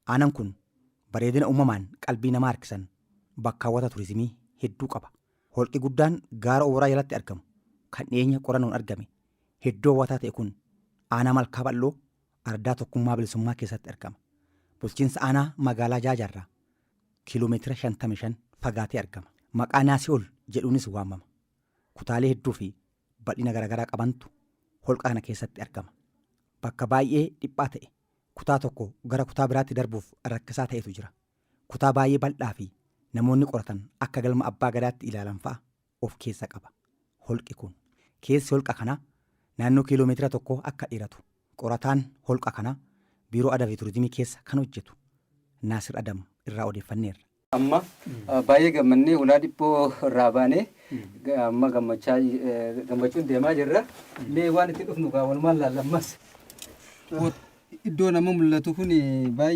Aanaan kun bareedina uumamaan qalbii namaa harkisan bakka hawwata turizimii hedduu qaba. Holqi guddaan gaara Ooraa jalatti argamu kan dhiyeenya qorannoon argame hedduu hawwataa ta'e kun aanaa Malkaa Bal'oo ardaa tokkummaa bilisummaa keessatti argama. Bulchiinsa aanaa magaalaa Jaajarraa kiiloomeetira 55 fagaatee argama. Maqaa Naasi'ol jedhuunis waamama. Kutaalee hedduu fi bal'ina garaagaraa qabantu holqa kana keessatti argama. Bakka baay'ee dhiphaa ta'e kutaa tokko gara kutaa biraatti darbuuf rakkisaa ta'etu jira. Kutaa baay'ee bal'aa fi namoonni qoratan akka galma abbaa gadaatti ilaalan fa'a of keessa qaba. Holqi kun keessi holqa kanaa naannoo kiiloomeetira 1 akka dheeratu qorataan holqa kanaa biiroo aadaa fi turizimii keessa kan hojjetu Naasir Adam irraa odeeffanneerra. Amma baay'ee gammannee ulaa dhibboo irraa baanee amma gammachuun deemaa jirra. Mee waan itti dhufnu walumaan laallammas iddoo nama mul'atu kun baay'ee